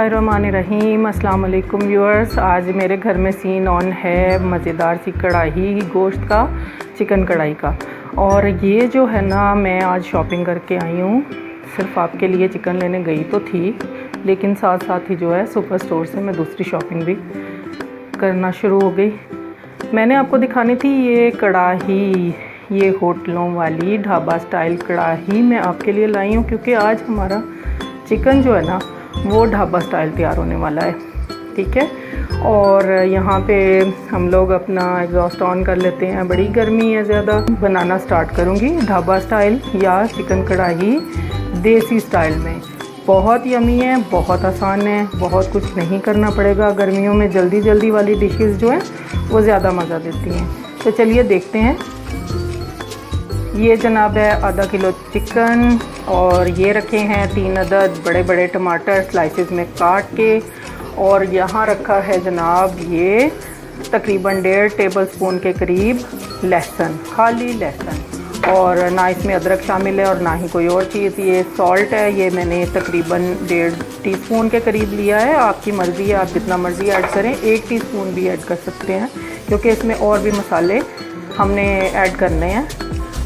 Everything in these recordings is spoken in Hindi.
बिस्मिल्लाहिर्रहमानिर्रहीम। अस्सलाम वालेकुम व्यूअर्स। आज मेरे घर में सीन ऑन है मज़ेदार सी कढ़ाई गोश्त का, चिकन कढ़ाई का। और ये जो है ना, मैं आज शॉपिंग करके आई हूँ। सिर्फ आपके लिए चिकन लेने गई तो थी, लेकिन साथ साथ ही जो है सुपर स्टोर से मैं दूसरी शॉपिंग भी करना शुरू हो गई। मैंने आपको दिखानी थी ये कढ़ाई, ये होटलों वाली ढाबा स्टाइल कढ़ाई मैं आपके लिए लाई हूँ, क्योंकि आज हमारा चिकन जो है ना वो ढाबा स्टाइल तैयार होने वाला है। ठीक है, और यहाँ पे हम लोग अपना एग्जॉस्ट ऑन कर लेते हैं। बड़ी गर्मी है ज़्यादा। बनाना स्टार्ट करूँगी ढाबा स्टाइल या चिकन कढ़ाई देसी स्टाइल में। बहुत यमी है, बहुत आसान है, बहुत कुछ नहीं करना पड़ेगा। गर्मियों में जल्दी जल्दी वाली डिशेस जो हैं वो ज़्यादा मज़ा देती हैं। तो चलिए देखते हैं। ये जनाब है आधा किलो चिकन, और ये रखे हैं 3 अदद बड़े बड़े टमाटर स्लाइसेस में काट के। और यहाँ रखा है जनाब ये तकरीबन 1.5 टेबल स्पून के करीब लहसुन, खाली लहसुन। और ना इसमें अदरक शामिल है और ना ही कोई और चीज़। ये सॉल्ट है, ये मैंने तकरीबन 1.5 टीस्पून के करीब लिया है। आपकी मर्ज़ी है, आप जितना मर्ज़ी ऐड करें। 1 टीस्पून भी ऐड कर सकते हैं, क्योंकि इसमें और भी मसाले हमने ऐड करने हैं।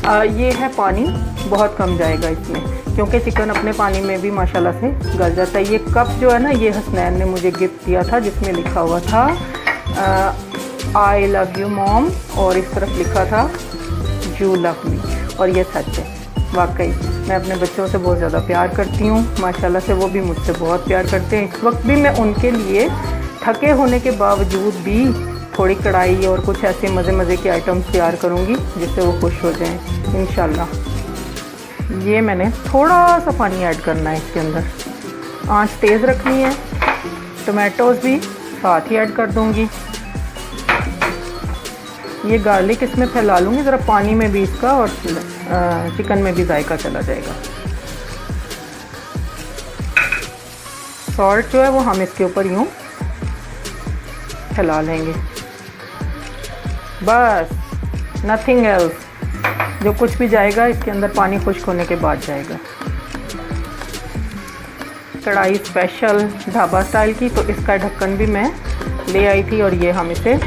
ये है पानी, बहुत कम जाएगा इसमें, क्योंकि चिकन अपने पानी में भी माशाल्लाह से गल जाता है। ये कप जो है ना, ये हसनैन ने मुझे गिफ्ट दिया था, जिसमें लिखा हुआ था आई लव यू मॉम, और इस तरफ लिखा था यू लव मी। और ये सच है, वाकई मैं अपने बच्चों से बहुत ज़्यादा प्यार करती हूँ माशाल्लाह से। वो भी मुझसे बहुत प्यार करते हैं। इस वक्त भी मैं उनके लिए थके होने के बावजूद भी थोड़ी कढ़ाई और कुछ ऐसे मज़े के आइटम्स तैयार करूँगी जिससे वो खुश हो जाएं इंशाल्लाह। ये मैंने थोड़ा सा पानी ऐड करना है इसके अंदर। आंच तेज़ रखनी है। टमाटोज़ भी साथ ही ऐड कर दूँगी। ये गार्लिक इसमें फैला लूँगी ज़रा पानी में भी इसका, और चिकन में भी जायका चला जाएगा। सॉल्ट जो है वो हम इसके ऊपर यूँ फैला लेंगे, बस नथिंग एल्स। जो कुछ भी जाएगा इसके अंदर पानी खुश्क होने के बाद जाएगा। कढ़ाई स्पेशल ढाबा स्टाइल की, तो इसका ढक्कन भी मैं ले आई थी। और ये हम इसे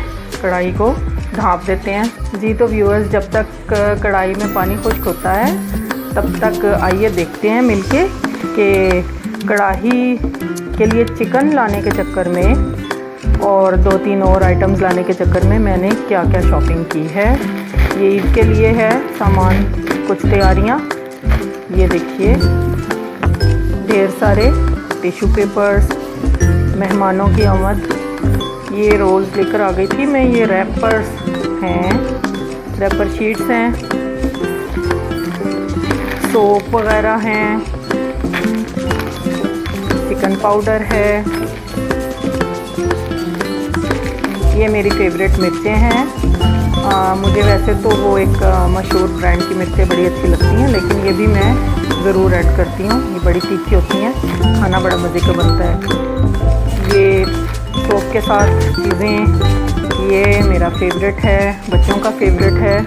कढ़ाई को ढाँप देते हैं जी। तो व्यूअर्स, जब तक कढ़ाई में पानी खुश्क होता है तब तक आइए देखते हैं मिलके कि कढ़ाई के लिए चिकन लाने के चक्कर में और 2-3 और आइटम्स लाने के चक्कर में मैंने क्या क्या शॉपिंग की है। ये ईद के लिए है सामान, कुछ तैयारियाँ। ये देखिए, ढेर सारे टिश्यू पेपर्स, मेहमानों की आमद। ये रोल्स लेकर आ गई थी मैं। ये रैपर्स हैं, रैपर शीट्स हैं, सोप वगैरह हैं, चिकन पाउडर है। ये मेरी फेवरेट मिर्चें हैं। मुझे वैसे तो वो एक मशहूर ब्रांड की मिर्चें बड़ी अच्छी लगती हैं, लेकिन ये भी मैं ज़रूर ऐड करती हूँ। ये बड़ी तीखी होती हैं, खाना बड़ा मज़े का बनता है। ये सोप के साथ चीज़ें, ये मेरा फेवरेट है, बच्चों का फेवरेट है।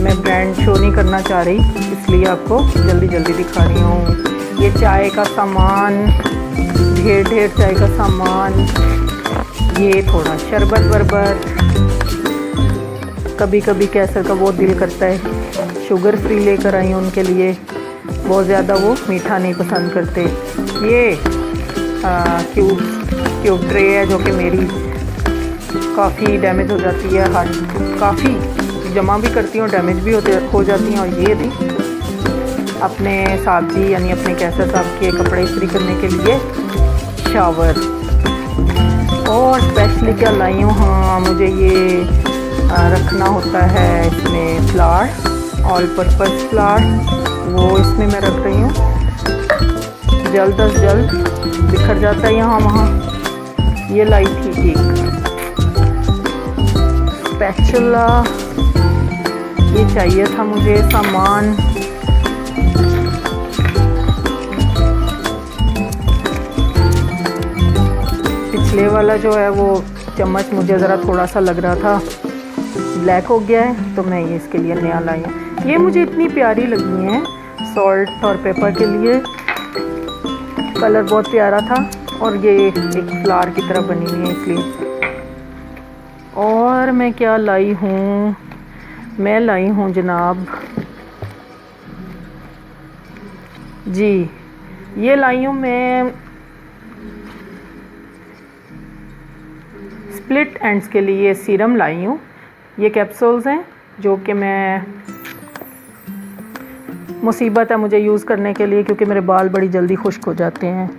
मैं ब्रांड शो नहीं करना चाह रही, इसलिए आपको जल्दी जल्दी दिखा रही हूँ। ये चाय का सामान, ढेर चाय का सामान। ये थोड़ा शरबत वरबत, कभी कभी कैसर का बहुत दिल करता है, शुगर फ्री लेकर आई हूँ उनके लिए। बहुत ज़्यादा वो मीठा नहीं पसंद करते। ये क्यूब ट्रे है, जो कि मेरी काफ़ी डैमेज हो जाती है। हाथ काफ़ी जमा भी करती हूँ, डैमेज भी हो जाती हैं। और ये थी अपने साहब जी, यानी अपने कैसर साहब के कपड़े इस्त्री करने के लिए शावर। और स्पेशली क्या लाई हूँ, हाँ, मुझे ये रखना होता है इसमें फ्लावर, ऑल पर्पस फ्लावर, वो इसमें मैं रख रही हूँ। जल्द अज जल्द बिखर जाता है यहाँ वहाँ। ये लाई थी एक स्पैचुला, ये चाहिए था मुझे सामान। पिछले वाला जो है वो चम्मच मुझे ज़रा थोड़ा सा लग रहा था ब्लैक हो गया है, तो मैं ये इसके लिए नया लाई हूँ। ये मुझे इतनी प्यारी लगी हैं, सॉल्ट और पेपर के लिए। कलर बहुत प्यारा था, और ये एक फ्लावर की तरह बनी हुई है इसलिए। और मैं क्या लाई हूँ, मैं लाई हूँ जनाब जी, ये लाई हूँ मैं स्प्लिट एंड्स के लिए सीरम लाई हूँ। ये कैप्सूल्स हैं जो कि मैं मुसीबत है मुझे यूज़ करने के लिए, क्योंकि मेरे बाल बड़ी जल्दी खुश्क हो जाते हैं।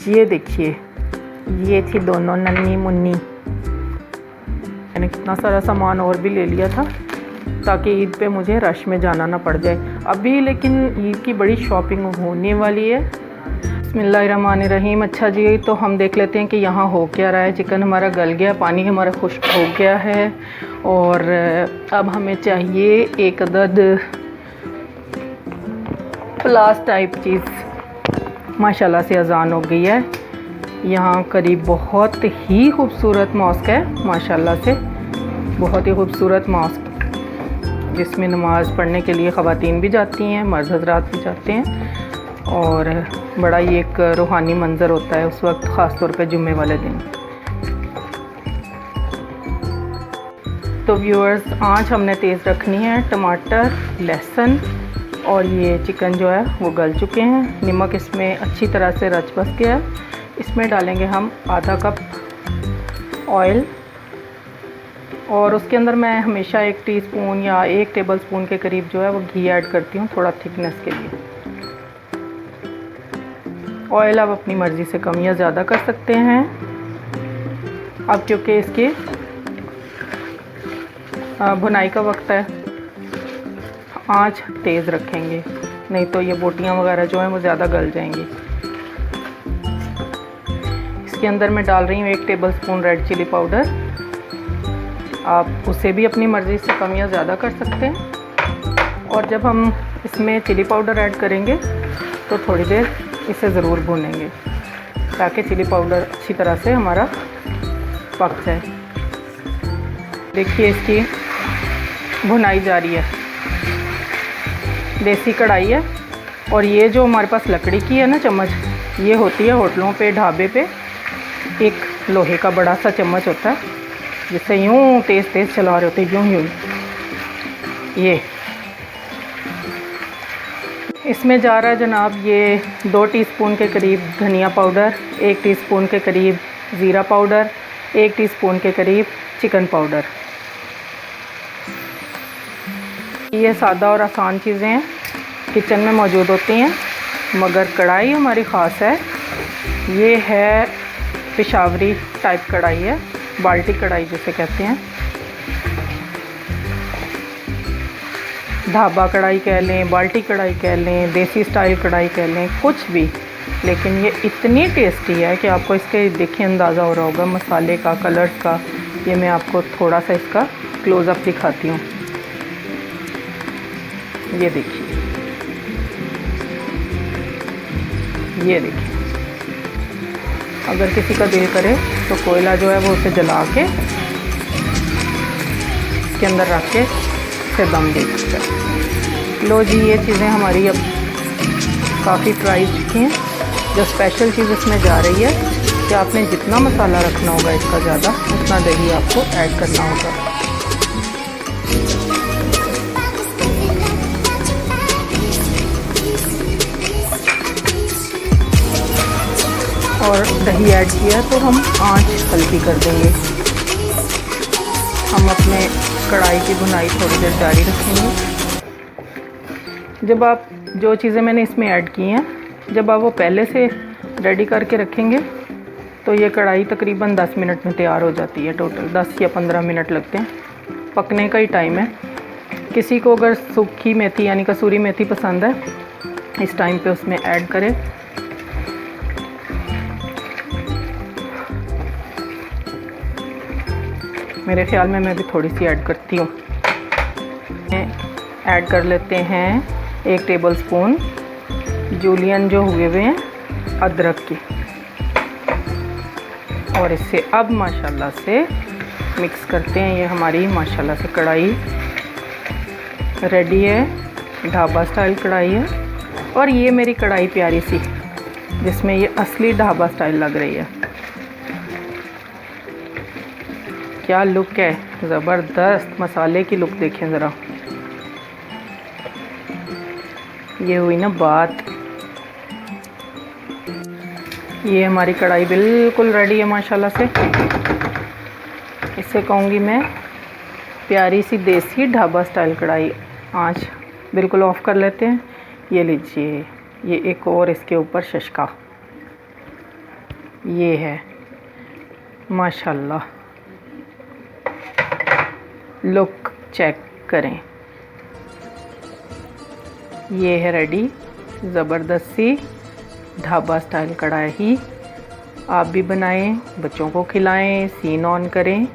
ये देखिए, ये थी दोनों नन्ही मुन्नी। मैंने कितना सारा सामान और भी ले लिया था ताकि ईद पे मुझे रश में जाना ना पड़ जाए अभी, लेकिन ईद की बड़ी शॉपिंग होने वाली है। बिस्मिल्लाहिर्रहमानिर्रहीम। अच्छा जी, तो हम देख लेते हैं कि यहाँ हो क्या रहा है। चिकन हमारा गल गया, पानी हमारा खुश्क हो गया है, और अब हमें चाहिए एक अदद प्लास टाइप चीज़। माशाल्लाह से अजान हो गई है। यहाँ करीब बहुत ही खूबसूरत मॉस्क है, माशाल्लाह से बहुत ही खूबसूरत मॉस्क, जिसमें नमाज़ पढ़ने के लिए ख़वातीन भी जाती हैं, मर्द हज़रात भी जाते हैं, और बड़ा ही एक रूहानी मंज़र होता है उस वक्त, ख़ास तौर पे जुम्मे वाले दिन। तो व्यूअर्स, आँच हमने तेज़ रखनी है। टमाटर, लहसुन और ये चिकन जो है वो गल चुके हैं। नमक इसमें अच्छी तरह से रच बस गया है। इसमें डालेंगे हम आधा कप ऑयल, और उसके अंदर मैं हमेशा 1 टीस्पून या 1 टेबलस्पून के करीब जो है वो घी ऐड करती हूँ, थोड़ा थिकनेस के लिए। ऑयल आप अपनी मर्ज़ी से कम या ज़्यादा कर सकते हैं। अब क्योंकि इसकी भुनाई का वक्त है, आँच तेज़ रखेंगे, नहीं तो ये बोटियाँ वगैरह जो हैं वो ज़्यादा गल जाएंगी। इसके अंदर मैं डाल रही हूँ 1 टेबलस्पून रेड चिली पाउडर। आप उसे भी अपनी मर्ज़ी से कम या ज़्यादा कर सकते हैं। और जब हम इसमें चिली पाउडर ऐड करेंगे तो थोड़ी देर इसे ज़रूर भूनेंगे ताकि चिली पाउडर अच्छी तरह से हमारा पक जाए। देखिए, इसकी भुनाई जारी है। देसी कढ़ाई है, और ये जो हमारे पास लकड़ी की है ना चम्मच, ये होती है होटलों पे, ढाबे पे एक लोहे का बड़ा सा चम्मच होता है, जिससे यूँ तेज़ तेज़ चला रहे होते, यूँ। ये इसमें जा रहा है जनाब ये 2 टीस्पून के करीब धनिया पाउडर, 1 टीस्पून के करीब ज़ीरा पाउडर, 1 टीस्पून के करीब चिकन पाउडर। ये सादा और आसान चीज़ें हैं, किचन में मौजूद होती हैं, मगर कढ़ाई हमारी ख़ास है। ये है पेशावरी टाइप कढ़ाई है, बाल्टी कढ़ाई जिसे कहते हैं, ढाबा कढ़ाई कह लें, बाल्टी कढ़ाई कह लें, देसी स्टाइल कढ़ाई कह लें, कुछ भी, लेकिन ये इतनी टेस्टी है कि आपको इसके देखिए अंदाज़ा हो रहा होगा मसाले का, कलर्स का। ये मैं आपको थोड़ा सा इसका क्लोज़अप दिखाती हूँ। ये देखिए, ये देखिए, अगर किसी का दिल करे तो कोयला जो है वो उसे जला के इसके अंदर रख के इसे दम दे सकता है। लो जी, ये चीज़ें हमारी अब काफ़ी फ्राई चुकी हैं। जो स्पेशल चीज़ इसमें जा रही है कि आपने जितना मसाला रखना होगा इसका ज़्यादा, उतना दही आपको ऐड करना होगा। और दही ऐड किया तो हम आंच हल्की कर देंगे। हम अपने कढ़ाई की भुनाई थोड़ी देर जारी रखेंगे। जब आप जो चीज़ें मैंने इसमें ऐड की हैं, जब आप वो पहले से रेडी करके रखेंगे तो ये कढ़ाई तकरीबन 10 मिनट में तैयार हो जाती है। टोटल 10 या 15 मिनट लगते हैं, पकने का ही टाइम है। किसी को अगर सूखी मेथी यानी कसूरी मेथी पसंद है, इस टाइम पे उसमें ऐड करें। मेरे ख्याल में मैं भी थोड़ी सी ऐड करती हूँ। ऐड कर लेते हैं 1 टेबलस्पून जूलियन जो हुए हुए हैं अदरक की, और इससे अब माशाल्लाह से मिक्स करते हैं। ये हमारी माशाल्लाह से कढ़ाई रेडी है, ढाबा स्टाइल कढ़ाई है। और ये मेरी कढ़ाई प्यारी सी जिसमें ये असली ढाबा स्टाइल लग रही है। क्या लुक है, ज़बरदस्त। मसाले की लुक देखें ज़रा। ये हुई ना बात। ये हमारी कढ़ाई बिल्कुल रेडी है माशाल्लाह से। इससे कहूँगी मैं प्यारी सी देसी ढाबा स्टाइल कढ़ाई। आँच बिल्कुल ऑफ़ कर लेते हैं। ये लीजिए, ये एक और इसके ऊपर शशका, ये है माशाल्लाह। लुक चेक करें, ये है रेडी ज़बरदस्त सी ढाबा स्टाइल कढ़ाई। आप भी बनाएं, बच्चों को खिलाएं, सीन ऑन करें।